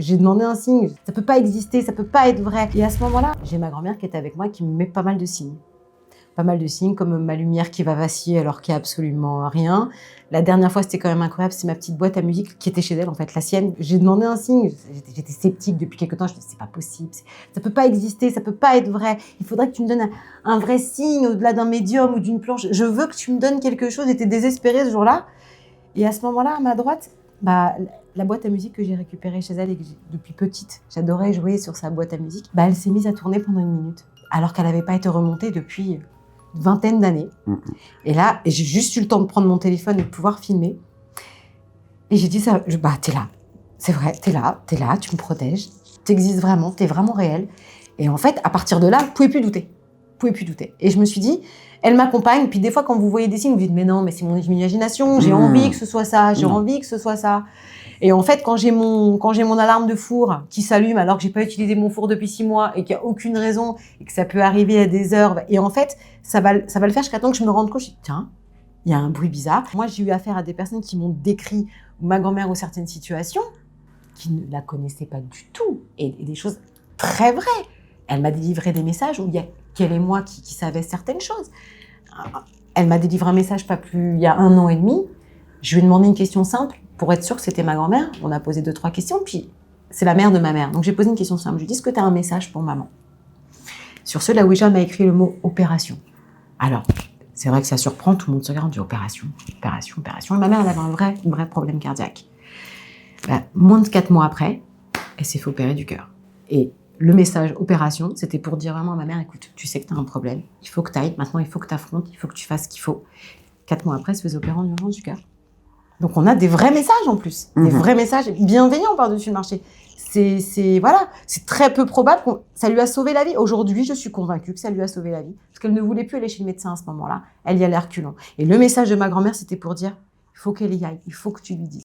J'ai demandé un signe. Ça peut pas exister, ça peut pas être vrai. Et à ce moment-là, j'ai ma grand-mère qui était avec moi qui me met pas mal de signes. Pas mal de signes, comme ma lumière qui va vaciller alors qu'il n'y a absolument rien. La dernière fois, c'était quand même incroyable, c'est ma petite boîte à musique qui était chez elle, en fait, la sienne. J'ai demandé un signe, j'étais sceptique depuis quelque temps, je me disais, c'est pas possible, ça peut pas exister, ça peut pas être vrai. Il faudrait que tu me donnes un vrai signe au-delà d'un médium ou d'une planche. Je veux que tu me donnes quelque chose. J'étais désespérée ce jour-là. Et à ce moment-là, à ma droite, la boîte à musique que j'ai récupérée chez elle et que depuis petite, j'adorais jouer sur sa boîte à musique, elle s'est mise à tourner pendant 1 minute, alors qu'elle n'avait pas été remontée depuis une vingtaine d'années. Et là, j'ai juste eu le temps de prendre mon téléphone et de pouvoir filmer. Et j'ai dit ça, t'es là. C'est vrai, t'es là, tu me protèges, t'existes vraiment, t'es vraiment réel. Et en fait, à partir de là, vous pouvez plus douter. Et je me suis dit, elle m'accompagne. Puis des fois, quand vous voyez des signes, vous dites, mais non, mais c'est mon imagination, j'ai envie que ce soit ça, j'ai envie que ce soit ça. Et en fait, quand j'ai mon alarme de four qui s'allume alors que j'ai pas utilisé mon four depuis 6 mois et qu'il y a aucune raison et que ça peut arriver à des heures, et en fait, ça va le faire jusqu'à temps que je me rende compte, je dis, tiens, il y a un bruit bizarre. Moi, j'ai eu affaire à des personnes qui m'ont décrit ma grand-mère ou certaines situations qui ne la connaissaient pas du tout et des choses très vraies. Elle m'a délivré des messages où il y a qu'elle et moi qui savaient certaines choses. Elle m'a délivré un message il y a 1 an et demi. Je lui ai demandé une question simple pour être sûre que c'était ma grand-mère. On a posé 2-3 questions, puis c'est la mère de ma mère. Donc j'ai posé une question simple. Je lui ai dit, est-ce que tu as un message pour maman? Sur ce, la Ouija m'a écrit le mot opération. Alors, c'est vrai que ça surprend, tout le monde se regarde, on dit opération. Et ma mère, elle avait un vrai problème cardiaque. Moins de 4 mois après, elle s'est fait opérer du cœur. Et le message opération, c'était pour dire vraiment à ma mère, écoute, tu sais que tu as un problème, il faut que tu ailles, maintenant il faut que tu affrontes, il faut que tu fasses ce qu'il faut. 4 mois après, elle se faisait opérer en urgence du cœur. Donc on a des vrais messages en plus, des vrais messages bienveillants par-dessus le marché. Voilà, c'est très peu probable que ça lui a sauvé la vie. Aujourd'hui, je suis convaincue que ça lui a sauvé la vie, parce qu'elle ne voulait plus aller chez le médecin à ce moment-là, elle y allait reculant. Et le message de ma grand-mère, c'était pour dire, il faut qu'elle y aille, il faut que tu lui dises.